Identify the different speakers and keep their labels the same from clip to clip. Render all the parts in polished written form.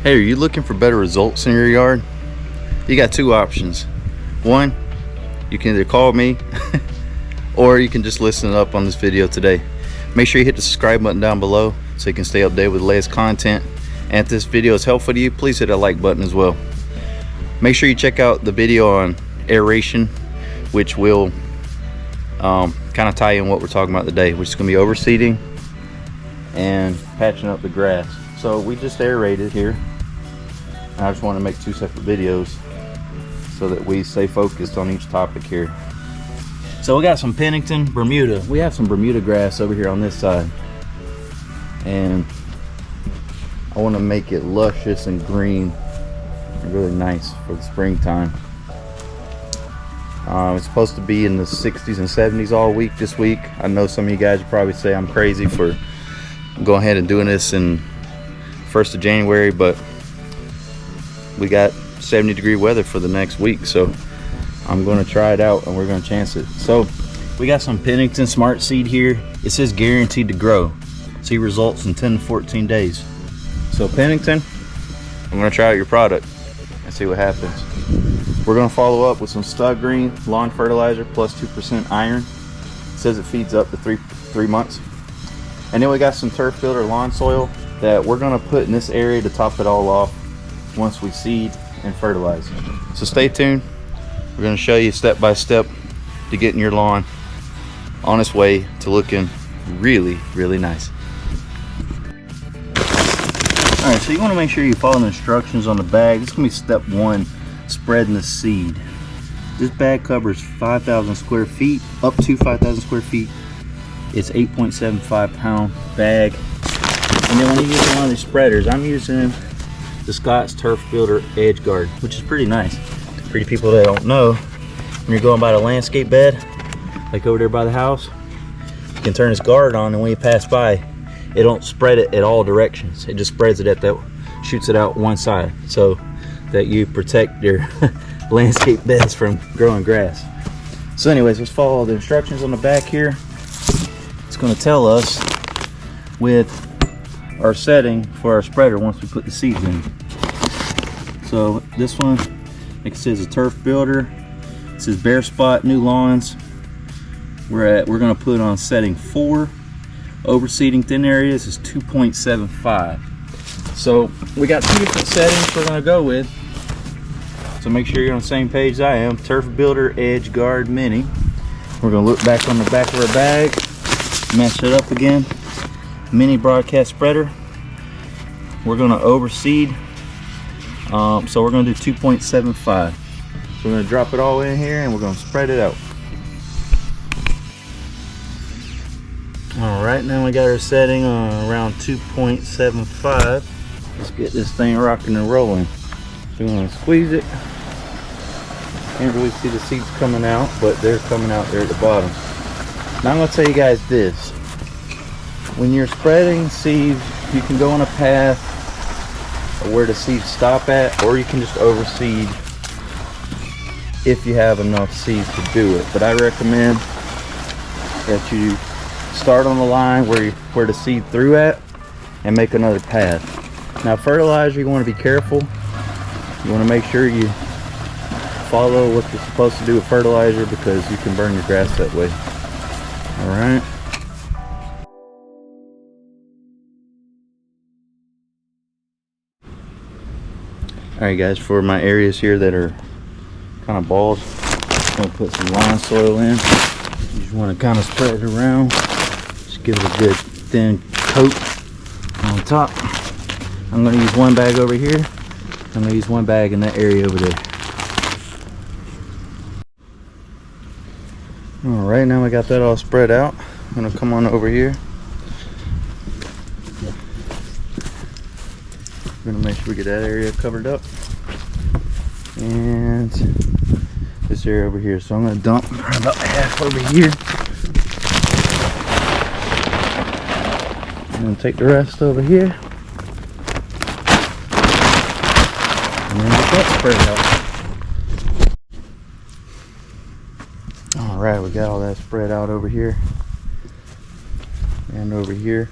Speaker 1: Hey, are you looking for better results in your yard? You got two options. One, you can either call me or you can just listen up on this video today. Make sure you hit the subscribe button down below so you can stay updated with the latest content. And if this video is helpful to you, please hit that like button as well. Make sure you check out the video on aeration, which will kind of tie in what we're talking about today, which is going to be overseeding and patching up the grass. So we just aerated here. I just want to make two separate videos so that we stay focused on each topic here. So we got some Pennington Bermuda. We have some Bermuda grass over here on this side, and I want to make it luscious and green and really nice for the springtime. It's supposed to be in the 60s and 70s all week this week. I know some of you guys would probably say I'm crazy for going ahead and doing this in 1st of January, but we got 70-degree weather for the next week, so I'm going to try it out and we're going to chance it. So we got some Pennington Smart Seed here. It says guaranteed to grow. See results in 10 to 14 days. So Pennington, I'm going to try out your product and see what happens. We're going to follow up with some Stud Green lawn fertilizer plus 2% iron. It says it feeds up to three months. And then we got some turf filter lawn soil that we're going to put in this area to top it all off once we seed and fertilize. So stay tuned. We're going to show you step by step to getting your lawn on its way to looking really, really nice. Alright, so you want to make sure you follow the instructions on the bag. This is going to be step one, spreading the seed. This bag covers 5,000 square feet, up to 5,000 square feet. It's 8.75 pound bag. And then when you use one of these spreaders, I'm using the Scott's Turf Builder Edge Guard, which is pretty nice. For you people that don't know, when you're going by the landscape bed, like over there by the house, you can turn this guard on, and when you pass by, it don't spread it at all directions. It just spreads it at that, shoots it out one side, so that you protect your landscape beds from growing grass. So anyways, let's follow the instructions on the back here. It's going to tell us with our setting for our spreader once we put the seeds in. So this one, like it says, a turf builder. It says bare spot, new lawns. We're going to put on setting 4. Overseeding thin areas is 2.75. So we got 2 different settings we're going to go with. So make sure you're on the same page as I am. Turf Builder Edge Guard Mini. We're going to look back on the back of our bag, match it up again. Mini broadcast spreader. We're going to overseed, so we're going to do 2.75. So we're going to drop it all in here and we're going to spread it out. Alright, now we got our setting on around 2.75. Let's get this thing rocking and rolling. So we're going to squeeze it. Can't really see the seeds coming out, but they're coming out there at the bottom. Now I'm going to tell you guys this. When you're spreading seeds, you can go on a path where the seeds stop at, or you can just overseed if you have enough seeds to do it. But I recommend that you start on the line where the seed threw at and make another path. Now fertilizer, you want to be careful. You want to make sure you follow what you're supposed to do with fertilizer, because you can burn your grass that way. Alright. Alright guys, for my areas here that are kind of bald, I'm going to put some lawn soil in. You just want to kind of spread it around. Just give it a good thin coat on top. I'm going to use one bag over here. I'm going to use one bag in that area over there. Alright, now I got that all spread out. I'm going to come on over here. We're going to make sure we get that area covered up. And this area over here. So I'm going to dump about half over here. I'm going to take the rest over here. And then get that spread out. Alright, we got all that spread out over here. And over here.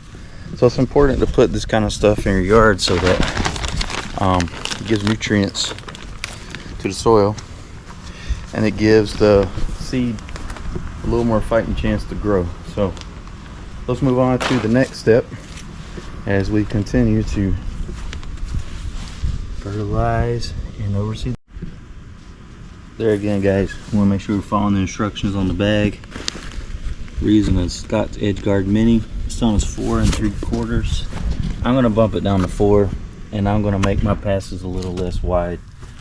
Speaker 1: So it's important to put this kind of stuff in your yard so that It gives nutrients to the soil, and it gives the seed a little more fighting chance to grow. So let's move on to the next step as we continue to fertilize and overseed. There again, guys, we want to make sure we're following the instructions on the bag. We're using a Scott's Edge Guard Mini. This one is 4 3/4. I'm going to bump it down to 4, and I'm going to make my passes a little less wide,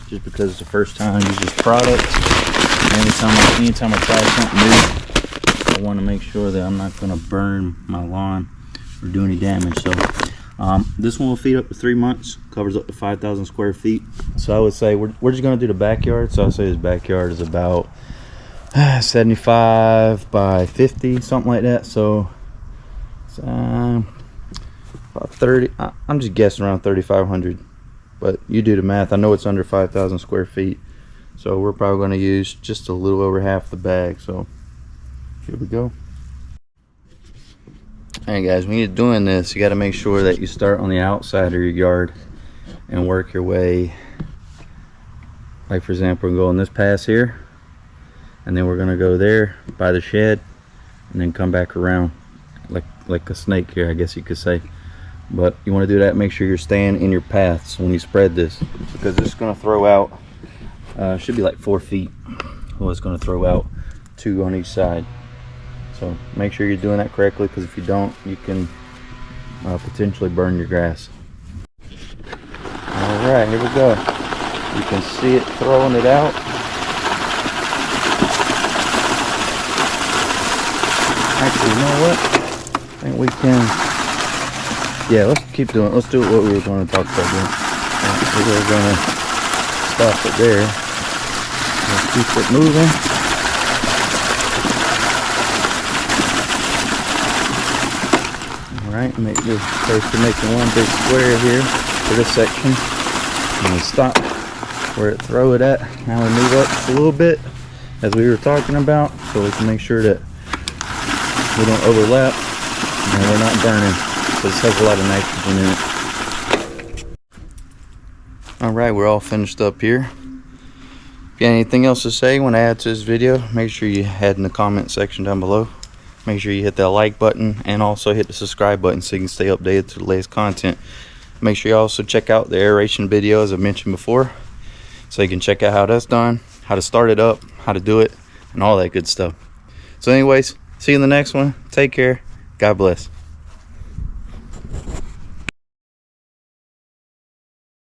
Speaker 1: just because it's the first time I use this product. And anytime I try something new, I want to make sure that I'm not going to burn my lawn or do any damage. So this one will feed up to 3 months, covers up to 5,000 square feet. So I would say we're just going to do the backyard. So I'll say this backyard is about 75 by 50, something like that. So it's about 30. I'm just guessing around 3,500, but you do the math. I know it's under 5,000 square feet, so we're probably going to use just a little over half the bag. So here we go. Alright guys, when you're doing this, you got to make sure that you start on the outside of your yard and work your way. Like for example, we're going this pass here, and then we're going to go there by the shed, and then come back around like a snake here, I guess you could say. But you want to do that, make sure you're staying in your paths when you spread this, because it's going to throw out should be like 4 feet. Well, it's going to throw out 2 on each side. So make sure you're doing that correctly, because if you don't, you can potentially burn your grass. All right, here we go. You can see it throwing it out. Actually, you know what? I think we can. Yeah, let's keep doing it. Let's do what we were going to talk about doing. We're going to stop it there. Let's keep it moving. Alright, make this first to making one big square here for this section. And we stop where it throw it at. Now we move up just a little bit, as we were talking about, so we can make sure that we don't overlap and we're not burning. This has a lot of nitrogen in it. Alright, we're all finished up here. If you got anything else to say, want to add to this video, make sure you head in the comment section down below. Make sure you hit that like button and also hit the subscribe button so you can stay updated to the latest content. Make sure you also check out the aeration video, as I mentioned before, so you can check out how that's done, how to start it up, how to do it, and all that good stuff. So anyways, see you in the next one. Take care. God bless.